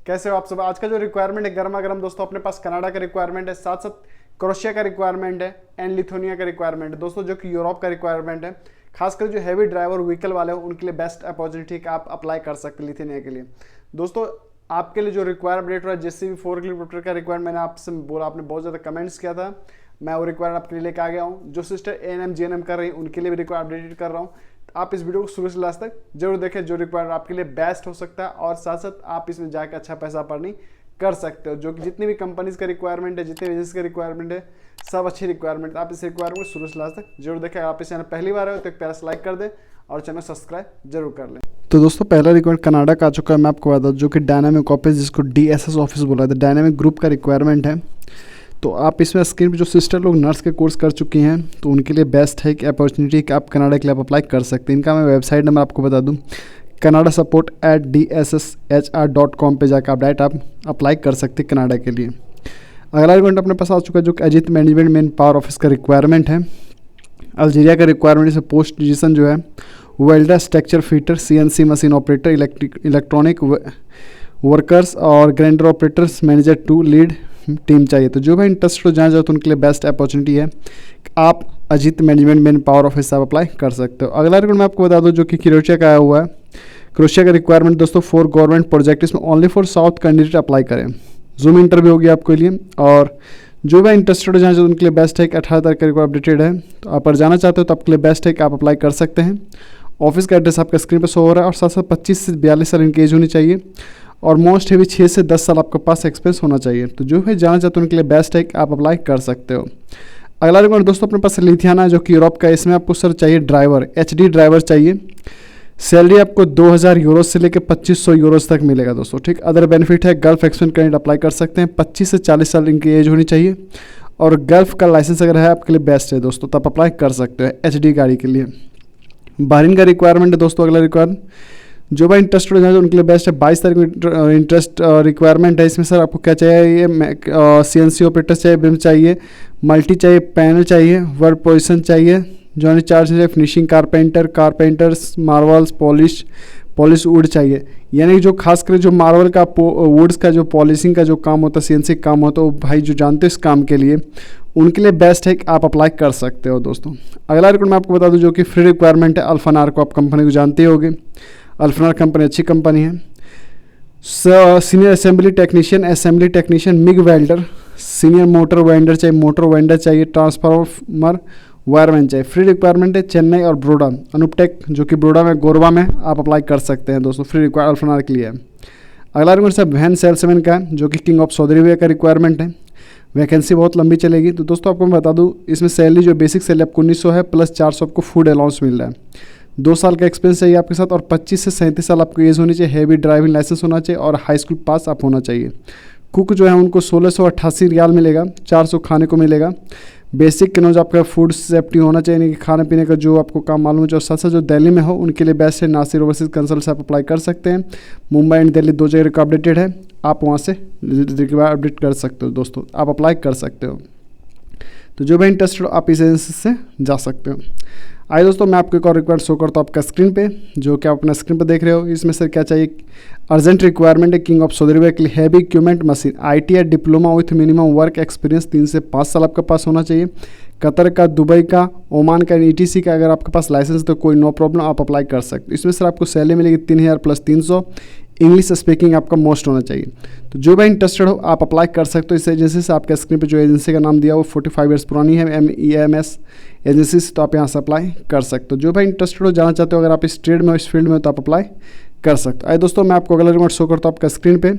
कैसे हो आप सब। आज का जो रिक्वायरमेंट है गर्मा गर्म दोस्तों, अपने पास कनाडा का रिक्वायरमेंट है, साथ साथ क्रोशिया का रिक्वायरमेंट है एंड लिथुनिया का रिक्वायरमेंट है दोस्तों, जो कि यूरोप का रिक्वायरमेंट है। खासकर जो हैवी ड्राइवर व्हीकल वाले हैं उनके लिए बेस्ट अपॉर्चुनिटी का आप अप्लाई कर सकते हैं लिथुनिया के लिए। दोस्तों आपके लिए जो रिक्वायरमेंट रहा है जेसीबी फोर हेलीकॉप्टर का रिक्वायरमेंट मैंने आपसे बोला, आपने बहुत ज़्यादा कमेंट्स किया था, मैं वो रिक्वायरमेंट आपके लिए लेकर आ गया हूँ। जो सिस्टर एएनएम जीएनएम कर रही है उनके लिए भी रिक्वायर अपडेटेड कर रहा हूँ। आप इस वीडियो को शुरू से लास्ट तक जरूर देखें, जो रिक्वायरमेंट आपके लिए बेस्ट हो सकता है और साथ साथ आप इसमें जाकर अच्छा पैसा अर्निंग कर सकते हो। जो कि जितनी भी कंपनीज का रिक्वायरमेंट है, जितने एजेंसी का रिक्वायरमेंट है, सब अच्छी रिक्वायरमेंट। आप इस रिक्वायरमेंट को शुरू से लास्ट तक जरूर देखें। आप इस चैनल पहली बार हो तो एक प्यारा सा लाइक कर दें और चैनल सब्सक्राइब जरूर कर लें। तो दोस्तों पहला रिक्वायरमेंट कनाडा का आ चुका है, मैं आपको बता दूं, जो कि डायनामिक ऑफिस, जिसको डीएसएस ऑफिस बोला जाता है, डायनामिक ग्रुप का रिक्वायरमेंट है। तो आप इसमें स्क्रीन पर जो सिस्टर लोग नर्स के कोर्स कर चुकी हैं तो उनके लिए बेस्ट है कि अपॉर्चुनिटी कि आप कनाडा के लिए आप अप्लाई कर सकते हैं। इनका मैं वेबसाइट नंबर आपको बता दूं, canadasupport@dssh.com पे जाकर आप डायरेक्ट आप अप्लाई कर सकते हैं कनाडा के लिए। अगला रिक्वायरमेंट अपने पास आ चुका है, जो कि Ajit management manpower office का रिक्वायरमेंट है। अल्जीरिया का रिक्वायरमेंट इसमें पोस्ट पोजीशन जो है welder, structure fitter, CNC machine operator, electronic workers और grinder operators, manager 2 lead team चाहिए। तो जो भाई इंटरेस्ट हो जाना चाहो तो उनके लिए बेस्ट अपॉर्चुनिटी है, आप Ajit management manpower office से आप अप्लाई कर सकते हो। अगला रिक्वायरमेंट मैं आपको बता दूं, जो कि क्रोशिया का आया हुआ है। क्रोशिया का रिक्वायरमेंट दोस्तों फॉर गवर्नमेंट प्रोजेक्ट, इसमें only for south candidate apply करें। जूम इंटरव्यू होगी आपके लिए और जो भी इंटरेस्टेड हो जाए तो उनके लिए बेस्ट है कि 18 तारीख का रिक्वायर अपडेटेड है। तो आप अगर जाना चाहते हो तो आपके लिए बेस्ट है कि आप अप्लाई कर सकते हैं। ऑफिस का एड्रेस आपका स्क्रीन पर शो हो रहा है और साथ साथ 25 से 42 साल इनकी एज होनी चाहिए और मोस्ट हैवी 6 से 10 साल आपके पास एक्सपीरियंस होना चाहिए। तो जो भी जाना चाहते हो उनके लिए बेस्ट है कि आप अप्लाई कर सकते हो। अगला रिक्वायरमेंट दोस्तों अपने पास लिथियाना, जो कि यूरोप का, इसमें आपको सर चाहिए ड्राइवर, एचडी ड्राइवर चाहिए। सैलरी आपको 2000 यूरो से लेकर 2500 यूरोज तक मिलेगा दोस्तों, ठीक। अदर बेनिफिट है गल्फ एक्सपेंस कैंडिडेट अप्लाई कर सकते हैं। 25 से 40 साल इनकी एज होनी चाहिए और गल्फ का लाइसेंस अगर है आपके लिए बेस्ट है दोस्तों, तो आप अप्लाई कर सकते हो एचडी गाड़ी के लिए। बहरीन का रिक्वायरमेंट है दोस्तों। अगला रिक्वायरमेंट जो भाई इंटरेस्टेड हो उनके लिए बेस्ट है। 22 तारीख में इंटरेस्ट रिक्वायरमेंट है। इसमें सर आपको क्या चाहिए, सीएनसी ऑपरेटर चाहिए, बिम चाहिए, मल्टी चाहिए, पैनल चाहिए, वर्क पोजीशन चाहिए, जॉइंट चार्ज चाहिए, finishing carpenters, Marvels, polish would चाहिए। यानी जो खासकर जो मार्वल का वुड्स का जो पॉलिशिंग का जो काम होता है, सीएनसी का काम होता है, वो भाई जो जानते हैं इस काम के लिए उनके लिए बेस्ट है कि आप अप्लाई कर सकते हो दोस्तों। अगला रिक्वायरमेंट मैं आपको बता दूं, जो कि फ्री रिक्वायरमेंट है। अल्फानार को आप कंपनी को जानते होगे, अल्फानार कंपनी अच्छी कंपनी है। Senior assembly technician, MiG welder, senior motor vendor चाहिए, ट्रांसफार्मर वायरमैन चाहिए। फ्री रिक्वायरमेंट है चेन्नई और ब्रोडा, अनुपटेक जो कि ब्रोडा में गोरवा में आप अप्लाई कर सकते हैं दोस्तों, फ्री रिक्वायर अल्फानार के लिए है। अगला रिक्वायरमेंट सर वैन सेल्समैन का है, जो कि किंग ऑफ सऊदी अरेबिया का रिक्वायरमेंट है। वैकेंसी बहुत लंबी चलेगी। तो दोस्तों आपको मैं बता दूं, इसमें सैलरी जो बेसिक सैलरी आपको 1900 है प्लस 400 आपको फूड अलाउंस मिल रहा है। 2 साल का एक्सपीरियंस चाहिए आपके साथ और 25 से 37 साल आपकी एज होनी चाहिए, हैवी ड्राइविंग लाइसेंस होना चाहिए और हाई स्कूल पास आप होना चाहिए। कुक जो है उनको 1688 रियाल मिलेगा, 400 खाने को मिलेगा। बेसिक के नोज आपका फूड सेफ्टी होना चाहिए, यानी कि खाने पीने का जो आपको काम मालूम है। और साथ साथ जो दिल्ली में हो उनके लिए बेस्ट है नासिर ओवरसीज कंसल्ट से आप अप्लाई कर सकते हैं। मुंबई एंड दिल्ली 2 जगह का अपडेटेड है, आप वहाँ से अपडेट कर सकते हो दोस्तों, आप अप्लाई कर सकते हो। तो जो भी इंटरेस्टेड हो आप इस एजेंसी से जा सकते हो। आइए दोस्तों मैं आपको एक और रिक्वायरमेंट शो करता हूँ आपका स्क्रीन पे, जो कि आप अपना स्क्रीन पे देख रहे हो। इसमें सर क्या चाहिए, अर्जेंट रिक्वायरमेंट है किंग ऑफ सऊदी अरेबिया के लिए, heavy equipment machine, ITI diploma with minimum work experience 3 से 5 साल आपके पास होना चाहिए। कतर का, दुबई का, ओमान का, ईटीसी का अगर आपके पास लाइसेंस तो कोई नो प्रॉब्लम, आप अप्लाई कर सकते हो। इसमें सर आपको सैलरी मिलेगी 3000 प्लस 300। इंग्लिश स्पीकिंग आपका मोस्ट होना चाहिए। तो जो भी इंटरेस्टेड हो आप अप्लाई कर सकते हो इस एजेंसी से। आपके स्क्रीन पे जो एजेंसी का नाम दिया वो 45 ईयर्स पुरानी है, MEMS एजेंसी से, तो आप यहाँ से अप्लाई कर सकते हो। जो भी इंटरेस्टेड हो, जाना चाहते हो अगर आप इस ट्रेड में, इस फील्ड में, तो आप अप्लाई कर सकते हो। आइए दोस्तों मैं आपको अगला रिक्वायरमेंट शो करता हूँ आपका स्क्रीन पे।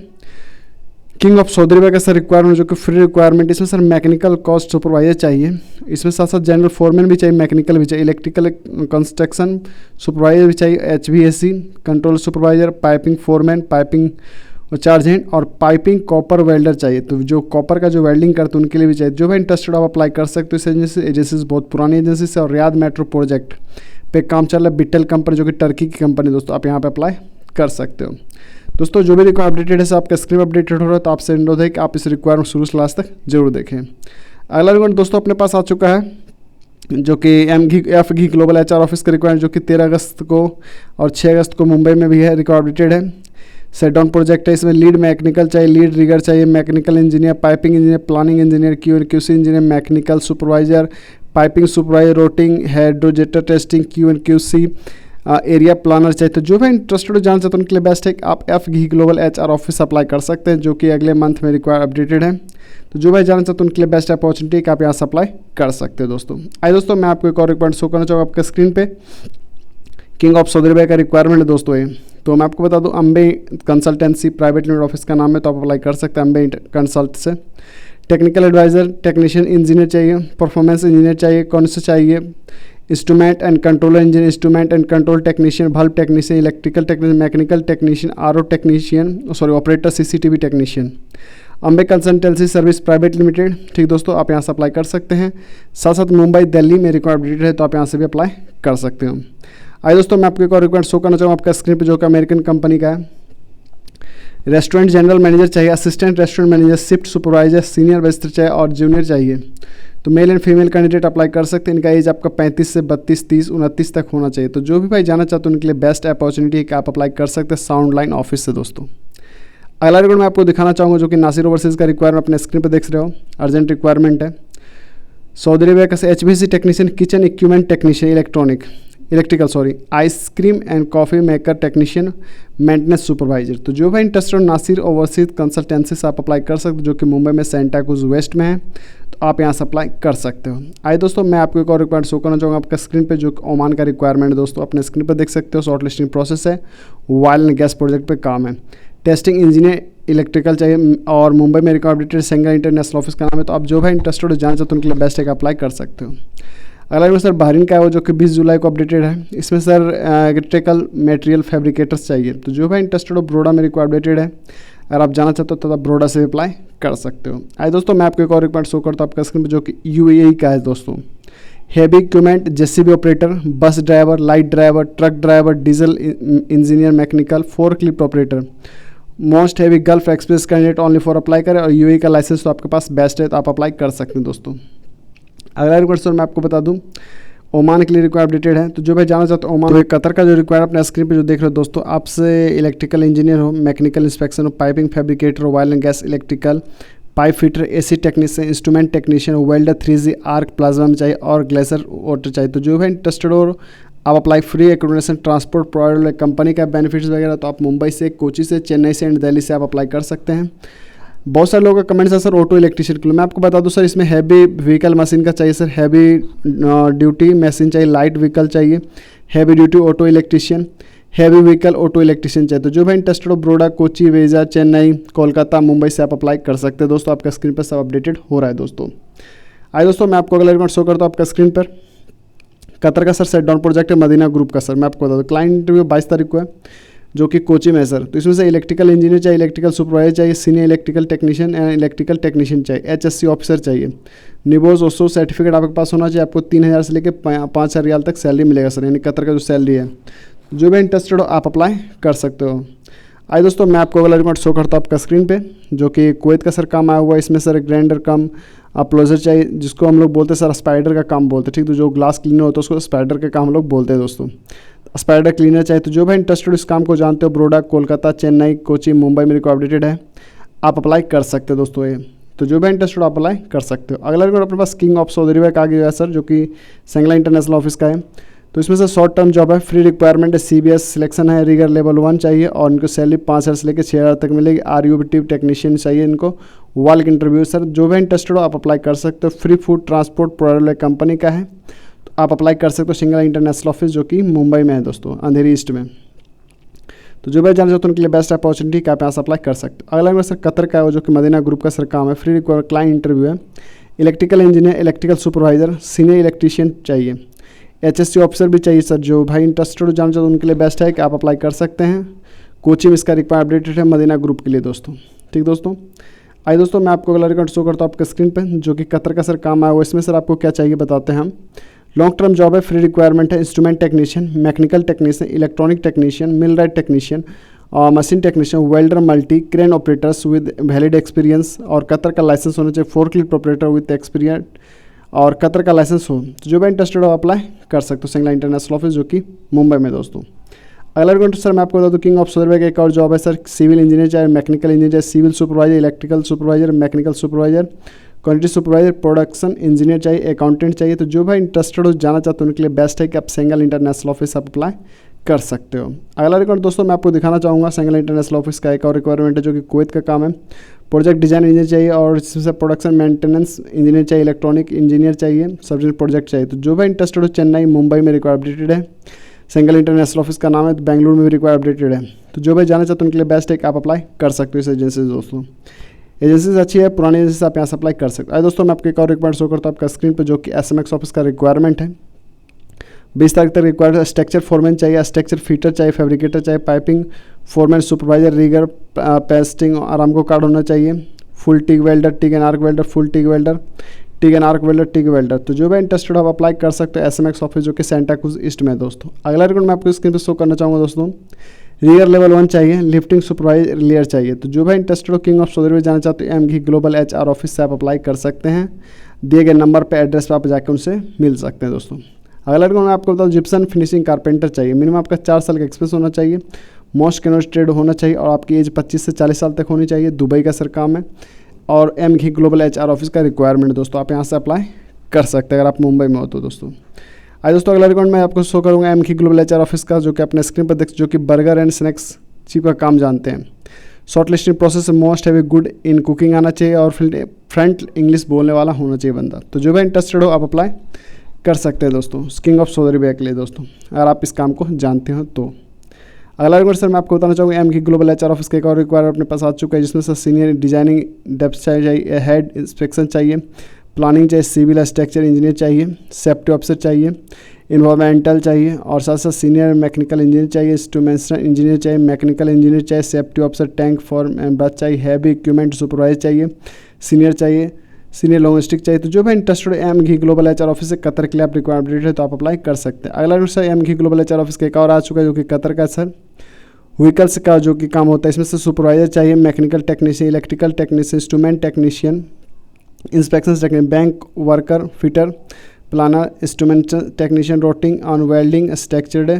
किंग ऑफ सऊदी अरेबिया का सर रिक्वायरमेंट, जो कि फ्री रिक्वायरमेंट, इसमें सर मैकेनिकल कॉस्ट सुपरवाइजर चाहिए। इसमें साथ साथ जनरल फोरमैन भी चाहिए, मैकेनिकल भी चाहिए, इलेक्ट्रिकल कंस्ट्रक्शन सुपरवाइजर भी चाहिए, HVAC control supervisor, piping foreman, piping charge hand और पाइपिंग कॉपर वेल्डर चाहिए। तो जो कॉपर का जो वेल्डिंग करते हैं उनके लिए भी चाहिए। जो भी इंटरेस्टेड आप अप्लाई कर सकते हो इस एजेंसी से, बहुत पुरानी एजेंसी से। और रियाद मेट्रो प्रोजेक्ट पे काम चल रहा है, बिटल कंपनी जो कि टर्की की कंपनी, दोस्तों आप यहाँ पे अप्लाई कर सकते हो। दोस्तों जो भी रिक्वायर अपडेटेड है आपका स्क्रीन अपडेटेड हो रहा है, तो आपसे अनुरोध है कि आप इस रिक्वायरमेंट शुरू से लास्ट तक जरूर देखें। अगला रिक्वायरमेंट दोस्तों अपने पास आ चुका है, जो कि एफ ग्लोबल HR ऑफिस का रिक्वायरमेंट, जो कि 13 अगस्त को और 6 अगस्त को मुंबई में भी है, रिक्वायर अपडेटेड है। सेट डाउन प्रोजेक्ट है, इसमें लीड मैकेनिकल चाहिए, लीड रिगर चाहिए, mechanical engineer, piping engineer, planning engineer, QC engineer, mechanical supervisor, piping supervisor, rotating hydrojetter testing, QC area planner चाहिए। तो जो भी इंटरेस्टेड हो जान चाहते हैं उनके लिए बेस्ट है कि आप FGE global HR office apply कर सकते हैं, जो कि अगले मंथ में रिक्वायर अपडेटेड है। तो जो भाई जानना चाहते हैं उनके लिए बेस्ट अपॉर्चुनिटी कि आप यहाँ से अप्लाई कर सकते हो दोस्तों। आइए दोस्तों, मैं आपको एक और रिक्वायरमेंट शो करना चाहूँगा आपके स्क्रीन पे। किंग ऑफ सऊदी अरबिया का रिक्वायरमेंट है दोस्तों ये। तो मैं आपको बता दूं, Ambe consultancy private limited office का नाम है, तो आप अप्लाई कर सकते हैं अम्बे कंसल्ट से। टेक्निकल एडवाइज़र, टेक्नीशियन इंजीनियर चाहिए, परफॉर्मेंस इंजीनियर चाहिए, कौन से चाहिए, instrument and controller engineer, instrument and control technician, bulb technician, electrical technician, mechanical technician, RO technician, operator, CCTV technician. Ambe consultancy service private limited. ठीक दोस्तों, आप यहाँ से अप्लाई कर सकते हैं। साथ साथ मुंबई दिल्ली में रिक्वायरमेंट है, तो आप यहाँ से भी अप्लाई कर सकते हो। आइए दोस्तों, मैं आपको एक और रिक्वायरमेंट शो करना चाहूँगा आपका स्क्रीन पे, जो कि अमेरिकन कंपनी का है। रेस्टोरेंट जनरल मैनेजर चाहिए, assistant restaurant manager, shift supervisor, senior Wester चाहिए और जूनियर चाहिए। तो male and female candidate apply कर सकते हैं। इनका एज आपका 35 से 32, 30, 29 तक होना चाहिए। तो जो भी भाई जाना चाहते हैं उनके लिए बेस्ट अपॉर्चुनिटी है कि आप अप्लाई कर सकते हैं साउंड लाइन ऑफिस से दोस्तों। अगला रिक्वायरमेंट मैं आपको दिखाना चाहूँगा, जो कि नासिर ओवरसीज़ का रिक्वायरमेंट अपने स्क्रीन पर देख रहे हो। अर्जेंट रिक्वायरमेंट है। सऊदी अरबिया का HVAC technician, kitchen equipment technician, electrical ice cream and coffee maker technician, maintenance supervisor. तो जो भाई इंटरेस्टेड नासिर ओवरसीज कंसल्टेंसी से आप अप्लाई कर सकते हो, जो कि मुंबई में सेंटा क्रूज वेस्ट में है। तो आप यहाँ से अप्लाई कर सकते हो। आइए दोस्तों, मैं आपको एक और रिक्वायरमेंट शो करना चाहूँगा आपका स्क्रीन पे, जो ओमान का रिक्वायरमेंट है दोस्तों। अपने स्क्रीन पर देख सकते हो, शॉर्ट लिस्टिंग प्रोसेस है, ऑयल एंड गैस प्रोजेक्ट पे काम है। टेस्टिंग इंजीनियर इलेक्ट्रिकल चाहिए और मुंबई में रिक्वायरमेंट सेंगा इंटरनेशनल ऑफिस का नाम है। तो आप जो भाई इंटरेस्टेड हो जाना चाहते हो उनके लिए बेस्ट है कि अप्लाई कर सकते हो। अगला में सर बहरीन का है, वो जो कि 20 जुलाई को अपडेटेड है। इसमें सर इलेक्ट्रिकल मटेरियल फैब्रिकेटर्स चाहिए। तो जो भाई इंटरेस्टेड हो, ब्रोडा में रिक्वायरमेंट है। अगर आप जाना चाहते हो तो आप ब्रोडा से अप्लाई कर सकते हो। आइए दोस्तों, मैं आपको एक और रिक्वायरमेंट शो करता हूँ आपका स्क्रीन पर, जो कि UAE का है दोस्तों। Heavy equipment, JCB operator, bus driver, light driver, truck driver, diesel engineer, mechanical, forklift operator. Most heavy gulf express candidate only for apply करें और UAE का लाइसेंस तो आपके पास बेस्ट है, तो आप अप्लाई कर सकते हैं दोस्तों। अगला रिक्वायरमेंट मैं आपको बता दूं, ओमान के लिए रिक्वायर अपडेटेड है। तो जो भाई जाना चाहते हो ओमान, तो कतर का जो रिक्वायर अपने स्क्रीन पे जो देख रहे हो दोस्तों, आपसे इलेक्ट्रिकल इंजीनियर हो, मैकेनिकल इंस्पेक्शन हो, पाइपिंग फैब्रिकेटर हो, oil and gas electrical, pipe fitter, AC technician, instrument technician, welder, 3G arc plasma में चाहिए और ग्लेसर वाटर चाहिए। तो जो भाई इंटरेस्टेड हो, आप apply free accommodation, transport provider company का बेनिफिट्स वगैरह। तो आप मुंबई से, कोची से, चेन्नई से एंड दिल्ली से आप अप्लाई कर सकते हैं। बहुत सारे लोगों का कमेंट्स है सर ऑटो इलेक्ट्रिशियन के लिए। मैं आपको बता दूं सर, इसमें हैवी व्हीकल मशीन का चाहिए सर, हैवी ड्यूटी मशीन चाहिए, लाइट व्हीकल चाहिए, heavy duty auto electrician, heavy vehicle auto electrician चाहिए। तो जो भाई इंटरेस्टेड हो, ब्रोडा, कोची, वेजा, चेन्नई, कोलकाता, मुंबई से आप अप्लाई कर सकते हैं दोस्तों। आपका स्क्रीन पर सब अपडेटेड हो रहा है दोस्तों। आइए दोस्तों, मैं आपको अगला रिकॉर्ड शो करता हूँ आपका स्क्रीन पर। कतर का सर सेट डाउन प्रोजेक्ट है, मदीना ग्रुप का सर। मैं आपको बता दूँ, क्लाइंट इंटरव्यू 22 तारीख को है, जो कि कोची में है सर। तो इसमें से इलेक्ट्रिकल इंजीनियर चाहिए, इलेक्ट्रिकल सुपरवाइजर चाहिए, senior electrical technician and electrical technician चाहिए, HSC ऑफिसर चाहिए। निबोज ओसो सर्टिफिकेट आपके पास होना चाहिए। आपको 3000 से लेकर 5000 रियाल तक सैलरी मिलेगा सर, यानी कतर का जो सैलरी है। जो भी इंटरेस्टेड हो आप अप्लाई कर सकते हो। आइए दोस्तों, मैं आपको अगला रिकॉर्ड शो करता हूँ आपका स्क्रीन पे, जो कि कुवैत का सर काम आया हुआ है। इसमें सर ग्राइंडर कम प्लोजर चाहिए, जिसको हम लोग बोलते हैं सर स्पाइडर का काम बोलते हैं। ठीक, तो जो ग्लास क्लीनर होता है उसको स्पाइडर का काम हम लोग बोलते हैं दोस्तों। स्पाइडर क्लीनर चाहिए। तो जो भाई इंटरेस्टेड इस काम को जानते हो, ब्रोडा, कोलकाता, चेन्नई, कोची, मुंबई में रिकॉर्ड अपडेटेड है, आप अप्लाई कर सकते हो दोस्तों ये। तो जो भी इंटरेस्टेड आप अप्लाई कर सकते हो। अगला रिकॉर्ड अपने पास किंग ऑफ सऊदी अरबिया का आ गया है सर, जो कि सेंगला इंटरनेशनल ऑफिस का है। तो इसमें से शॉर्ट टर्म जॉब है, फ्री रिक्वायरमेंट है, CBS सिलेक्शन है, रिगर लेवल 1 चाहिए और इनको सैलरी 5000 से लेकर 6000 तक मिलेगी। RUBT टेक्नीशियन चाहिए इनको, वाल्क इंटरव्यू सर। जो भी इंटरेस्टेड हो आप अप्लाई कर सकते हो। Free food transport provider company का है, तो आप अप्लाई कर सकते हो। सिंगला इंटरनेशनल ऑफिस, जो कि मुंबई में है दोस्तों, अंधेरी ईस्ट में। तो जो भी जानना चाहते हो उनके लिए बेस्ट अपॉर्चुनिटी का आप यहाँ से अप्लाई कर सकते हो। अगला सर कतर का है, जो कि मदीना ग्रुप का सर काम है। फ्री रिक्वायर क्लाइंट इंटरव्यू है, electrical engineer, electrical supervisor, senior electrician चाहिए, HSC ऑफिसर भी चाहिए सर। जो भाई इंटरेस्टेड जानना चाहते हो उनके लिए बेस्ट है कि आप अप्लाई कर सकते हैं। कोचिंग इसका रिक्वायर अपडेटेड है मदीना ग्रुप के लिए दोस्तों। ठीक दोस्तों, आइए दोस्तों, मैं आपको अगला रिकॉर्ड शो करता हूँ आपके स्क्रीन पे, जो कि कतर का सर काम आया हुआ है। इसमें सर आपको क्या चाहिए बताते हैं हम। लॉन्ग टर्म जॉब है, फ्री रिक्वायरमेंट है, instrument technician, mechanical technician, electronic technician, mill right technician, machine technician, welder, multi crane operators with valid experience और कतर का लाइसेंस होना चाहिए। फोर्कलिफ्ट ऑपरेटर विद एक्सपीरियंस और कतर का लाइसेंस हो। तो जो भी इंटरेस्टेड हो अप्लाई कर सकते हो। सिंगला इंटरनेशनल ऑफिस, जो कि मुंबई में दोस्तों। अगला रिक्वायरमेंट सर मैं आपको बता दूं किंग ऑफ सऊदी अरब का एक और जॉब है सर, सिविल इंजीनियर चाहे मैकेनिकल इंजीनियर चाहे civil supervisor, electrical supervisor, mechanical supervisor, quantity supervisor, production engineer चाहिए, अकाउंटेंट चाहिए। तो जो भाई इंटरेस्टेड हो जाना चाहते हो उनके लिए बेस्ट है कि आप सेंगल इंटरनेशनल ऑफिस आप अप्लाई कर सकते हो। अगला रिक्वायरमेंट दोस्तों मैं आपको दिखाना चाहूँगा सेंगल इंटरनेशनल ऑफिस का एक और रिक्वायरमेंट है जो कि कुवैत का काम है। प्रोजेक्ट डिजाइन इंजीनियर चाहिए और इसमें प्रोडक्शन मेंटेनेंस इंजीनियर चाहिए, इलेक्ट्रॉनिक इंजीनियर चाहिए, सब्जेक्ट प्रोजेक्ट चाहिए। तो जो भाई इंटरेस्टेड हो चेन्नई मुंबई में रिक्वायर अपडेटेड है, सेंगल इंटरनेशनल ऑफिस का नाम है, तो बेंगलुरु में भी रिक्वायर अपडेटेड है। तो जो भाई जाना चाहते हैं उनके लिए बेस्ट है कि आप अप्लाई कर सकते हो इस एजेंसी से दोस्तों। एजेंसी अच्छी है, पुरानी एजेंसी से आप यहाँ से अप्लाई कर सकते हो। दोस्तों मैं आपको एक और रिक्वायरमेंट शो करता हूँ आपका स्क्रीन पर, जो कि SMX ऑफिस का रिक्वायरमेंट है। 20 तारीख तक रिक्वायर्ड स्ट्रक्चर फोरमैन चाहिए, स्ट्रक्चर फिटर चाहिए, फैब्रिकेटर चाहिए, पाइपिंग फोरमैन, सुपरवाइजर, रिगर, पेस्टिंग आरामको कार्ड होना चाहिए, full TIG welder, TIG and arc welder, full TIG welder, TIG and arc welder, TIG welder. तो जो भी इंटरेस्टेड हो आप अप्लाई कर सकते हो SMX ऑफिस जो कि सेंटा क्रूज ईस्ट में है दोस्तों। अगला रिक्वायरमेंट मैं आपको स्क्रीन पर शो करना चाहूँगा दोस्तों, रियर लेवल 1 चाहिए, लिफ्टिंग सुपरवाइजर लेयर चाहिए। तो जो भाई इंटरेस्टेड हो किंग ऑफ सऊदी अरब जाना चाहते हो MG ग्लोबल HR ऑफिस से आप अप्लाई कर सकते हैं। दिए गए नंबर पे एड्रेस पे आप जाकर उनसे मिल सकते हैं दोस्तों। अगला रिक्वायरमेंट मैं आपको बताऊँ जिप्सन फिनिशिंग कारपेंटर चाहिए, मिनिमम आपका 4 साल का एक्सपीरियंस होना चाहिए, मोस्ट कैनोस ट्रेड होना चाहिए और आपकी एज 25 से 40 साल तक होनी चाहिए। दुबई का सर काम है और MG ग्लोबल HR ऑफिस का रिक्वायरमेंट दोस्तों, आप यहाँ से अप्लाई कर सकते हैं अगर आप मुंबई में हो तो दोस्तों। आज दोस्तों अगला रिक्वायरमेंट मैं आपको शो करूँगा MG ग्लोबल HR ऑफिस का, जो कि अपने स्क्रीन पर देख, जो कि बर्गर एंड स्नैक्स चीप का काम जानते हैं। Short listing process most heavy good in cooking आना चाहिए और फ्रंट इंग्लिश बोलने वाला होना चाहिए बंदा। तो जो भी इंटरेस्टेड हो आप अप्लाई कर सकते हैं दोस्तों किंग ऑफ सऊदी अरब के लिए दोस्तों, अगर आप इस काम को जानते हो तो। अगला रिक्वायरमेंट सर मैं आपको बताना चाहूँगा MG ग्लोबल HR ऑफिस का एक और रिक्वायरमेंट अपने पास आ चुका है, जिसमें सर सीनियर डिजाइनिंग डेप्थ चाहिए, हेड इंस्पेक्शन चाहिए, प्लानिंग चाहिए, सिविल स्ट्रक्चर इंजीनियर चाहिए, सेफ्टी ऑफिसर चाहिए, इन्वायरमेंटल चाहिए और साथ साथ सीनियर मैकेनिकल इंजीनियर चाहिए, इंस्ट्रूमेंटेशन इंजीनियर चाहिए, मैकेनिकल इंजीनियर चाहिए, safety officer, tank form brush चाहिए, हैवी इक्विपमेंट सुपरवाइजर चाहिए, सीनियर चाहिए, सीनियर लॉजिस्टिक चाहिए। तो जो भी interested MG global HR office से कतर के लिए आप रिक्वायरमेंट है तो आप अप्लाई कर सकते हैं। अगला sir MG global HR office का एक और आ चुका है जो कि कतर का सर व्हीकल्स का जो कि काम होता है, इसमें से सुपरवाइजर चाहिए, mechanical technician, electrical technician, instrument technician, inspection technician, bank worker, fitter, planner, instrument technician, rotating on welding, structured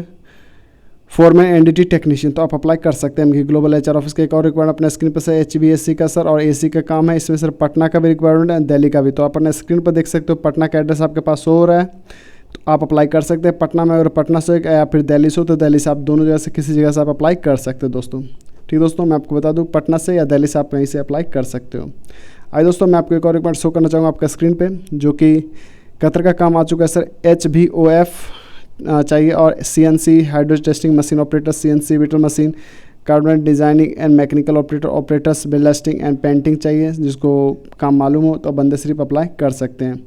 foreman, NDT technician. तो आप अप्लाई कर सकते हैं MG ग्लोबल HR ऑफिस के एक और रिक्वायरमेंट अपने स्क्रीन पर सर HVAC का सर और AC का काम है, इसमें सर पटना का भी रिक्वायरमेंट है, दिल्ली का भी। तो आप अपने स्क्रीन पर देख सकते हो पटना का एड्रेस आपके पास हो रहा है, तो आप अप्लाई कर सकते हैं पटना में, अगर पटना से या फिर दिल्ली से हो तो दिल्ली से, आप दोनों जगह से किसी जगह से आप अप्लाई कर सकते हो दोस्तों। ठीक दोस्तों, मैं आपको बता दूँ पटना से या दिल्ली से आप कहीं से अप्लाई कर सकते हो। आज दोस्तों मैं आपको एक और रिक्वायरमेंट शो करना चाहूँगा आपका स्क्रीन पर, जो कि कतर का काम आ चुका है सर HVOF चाहिए और CNC hydro testing machine operator, CNC beater machine, carbon designing and mechanical operator, operators blasting and painting चाहिए। जिसको काम मालूम हो तो बंदे सिर्फ अप्लाई कर सकते हैं।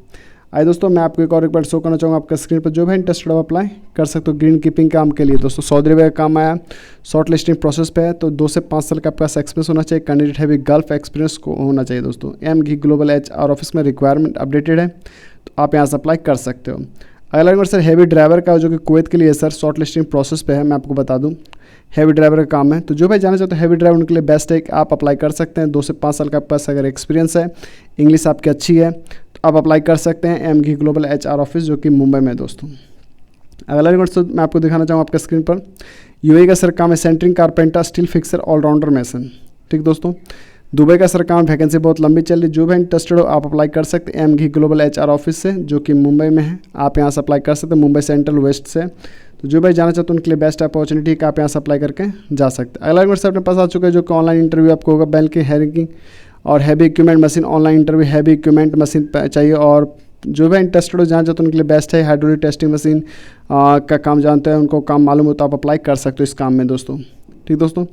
आइए दोस्तों मैं आपको एक और रिक्वायरमेंट शो करना चाहूँगा आपका स्क्रीन पर, जो भी इंटरेस्टेड हो अप्लाई कर सकते हो ग्रीन कीपिंग काम के लिए दोस्तों। सऊदी अरब का काम आया, शॉर्ट लिस्टिंग प्रोसेस पे है, तो 2 से 5 साल का आपका एक्सपीरियंस होना चाहिए, कैंडिडेट है भी गल्फ एक्सपीरियंस को होना चाहिए दोस्तों। MG ग्लोबल HR ऑफिस में रिक्वायरमेंट अपडेटेड है, तो आप यहाँ से अप्लाई कर सकते हो। अगला नंबर सर हैवी ड्राइवर का, जो कि कुवैत के लिए सर शॉर्ट लिस्टिंग प्रोसेस पे है, मैं आपको बता दूं हैवी ड्राइवर का काम है। तो जो भाई जाना चाहते हैं हैवी ड्राइवर उनके लिए बेस्ट है कि आप अप्लाई कर सकते हैं। 2 से 5 साल का पास अगर एक्सपीरियंस है, इंग्लिश आपकी अच्छी है, तो आप अप्लाई कर सकते हैं MG ग्लोबल HR ऑफिस जो कि मुंबई में है दोस्तों। अगला नंबर सर मैं आपको दिखाना चाहूँ आपका स्क्रीन पर, UAE का सर काम है centring carpenter, steel fixer, allrounder mason. ठीक दोस्तों, दुबई का सर काम, वैकेंसी बहुत लंबी चल रही, जो भी इंटरेस्टेड हो आप अप्लाई कर सकते हैं MG ग्लोबल HR ऑफिस से, जो कि मुंबई में है। आप यहाँ से अप्लाई कर सकते हैं मुंबई सेंट्रल वेस्ट से। तो जो भाई जाना चाहते हैं उनके लिए बेस्ट अपॉर्चुनिटी कि आप यहाँ से अप्लाई करके जा सकते हैं। अगला नंबर सर अपने पास आ चुका है, जो कि ऑनलाइन इंटरव्यू आपको होगा, बैंकिंग, हैरिंग और heavy equipment machine online interview, heavy equipment machine चाहिए। और जो भी इंटरेस्टेड हो जाना चाहते हैं उनके लिए बेस्ट है, हाइड्रोलिक टेस्टिंग मशीन का काम जानते हैं, उनको काम मालूम हो तो आप अप्लाई कर सकते हो इस काम में दोस्तों। ठीक दोस्तों,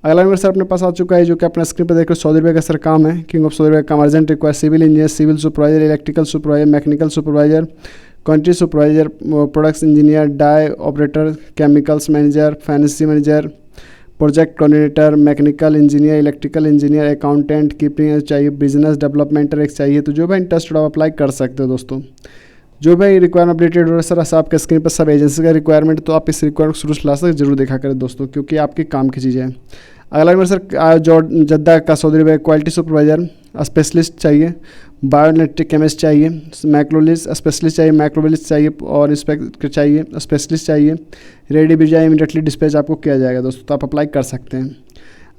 अगला नंबर सर अपने पास आ चुका है, जो कि अपना स्क्रीन पर देख रहे हो, सऊदी अरब का सर काम है, किंग ऑफ सऊदी अरब का काम, urgent require civil engineer, civil supervisor, electrical supervisor, mechanical supervisor, quantity supervisor, products engineer, die operator, chemicals manager, finance manager, project coordinator, mechanical engineer, electrical engineer, accountant, keeping चाहिए, business development एक चाहिए। तो जो भी interested हो apply कर सकते हो दोस्तों। जो भी रिक्वायरमेंट अपडेटेड हो रहा है सर आपके स्क्रीन पर सब एजेंसी का रिक्वायरमेंट, तो आप इस रिक्वायरमेंट शुरू से लास्ट तक जरूर देखा करें दोस्तों, क्योंकि आपके काम की चीज़ें हैं। अगला नंबर सर जो जद्दा का सऊदी अरब क्वालिटी सुपरवाइजर, स्पेशलिस्ट चाहिए, बायोइलेक्ट्रिक केमिस्ट चाहिए, मैक्रोलिस्ट स्पेशलिस्ट चाहिए, मैक्रोबिलिस्ट चाहिए और इंस्पेक्टर चाहिए, स्पेशलिस्ट चाहिए। रेडी भी जाए इमीडिएटली डिस्पैच आपको किया जाएगा दोस्तों, तो आप अप्लाई कर सकते हैं।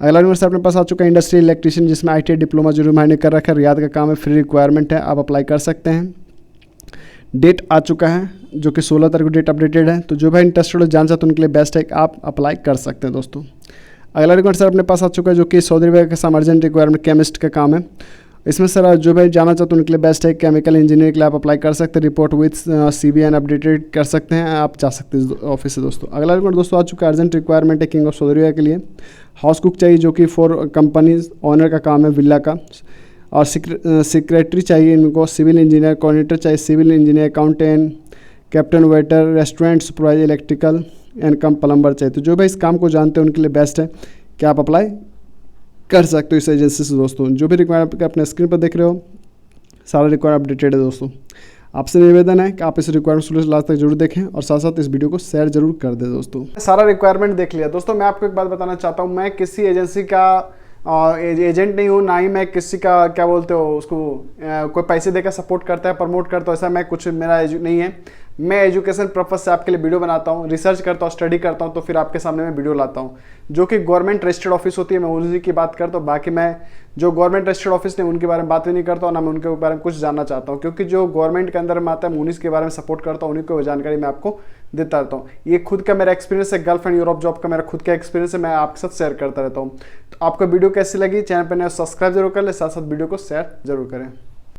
अगला यूनिवर्सिटी अपने पास आ चुका है इंडस्ट्रियल इलेक्ट्रीशियन, जिसमें ITI डिप्लोमा जो मैंने कर रखा है, रियाद का काम है, फ्री रिक्वायरमेंट है, आप अप्लाई कर सकते हैं। डेट आ चुका है जो कि 16 तारीख को डेट अपडेटेड है, तो जो भाई इंटरेस्टेड हो जान चाहते उनके लिए बेस्ट है कि आप अप्लाई कर सकते हैं दोस्तों। अगला रिक्वायरमेंट सर अपने पास आ चुका है जो कि सऊदी अरब का अर्जेंट रिक्वायरमेंट केमिस्ट का काम है। इसमें सर जो भाई जाना चाहते हैं उनके लिए बेस्ट है, केमिकल इंजीनियर के लिए आप अप्लाई कर सकते हैं, रिपोर्ट विथ CBN अपडेटेड कर सकते हैं, आप जा सकते हैं ऑफिस से दोस्तों। अगला रिक्वायरमेंट दोस्तों आ चुका है अर्जेंट रिक्वायरमेंट है किंग ऑफ सऊदी अरब के लिए, हाउस कुक चाहिए जो कि फॉर कंपनीज ऑनर का काम है विला का, और सेक्रेटरी चाहिए इनको, सिविल इंजीनियर कोऑर्डिनेटर चाहिए, civil engineer accountant, captain waiter, restaurant supervisor, electrical and cum plumber चाहिए। तो जो भाई इस काम को जानते हैं उनके लिए बेस्ट है कि आप अप्लाई कर सकते हो इस एजेंसी से दोस्तों। जो भी रिक्वायरमेंट अपने स्क्रीन पर देख रहे हो सारा रिक्वायरमेंट अपडेटेड है दोस्तों। आपसे निवेदन है कि आप इस रिक्वायरमेंट सोल्यूशन लास्ट तक जरूर देखें और साथ साथ इस वीडियो को शेयर जरूर कर दें दोस्तों। सारा रिक्वायरमेंट देख लिया दोस्तों। मैं आपको एक बात बताना चाहता हूँ, मैं किसी एजेंसी का एजेंट नहीं हूँ, ना ही मैं किसी का क्या बोलते हो उसको कोई पैसे देकर सपोर्ट करता है, प्रमोट करता है, ऐसा मैं कुछ मेरा नहीं है। मैं एजुकेशन पर्पज से आपके लिए वीडियो बनाता हूँ, रिसर्च करता हूँ, स्टडी करता हूँ, तो फिर आपके सामने मैं वीडियो लाता हूँ। जो कि गवर्नमेंट रजिस्टर्ड ऑफिस होती है मैं उन्हीं की बात करता हूँ, बाकी मैं जो गवर्नमेंट रजिस्टर्ड ऑफिस ने उनके बारे में बात ही नहीं करता हूँ, ना मैं उनके बारे में कुछ जानना चाहता हूँ, क्योंकि जो गवर्नमेंट के अंदर में आता है मैं उन्हीं के बारे में सपोर्ट करता हूँ, उन्हीं को जानकारी मैं आपको देता रहता हूँ। ये खुद का मेरा एक्सपीरियंस है, गल्फ एंड यूरोप जॉब का मेरा खुद का एक्सपीरियंस है, मैं आपके साथ शेयर करता रहता हूँ। तो आपको वीडियो कैसी लगी, चैनल पर नया सब्सक्राइब जरूर कर ले, साथ साथ वीडियो को शेयर जरूर करें।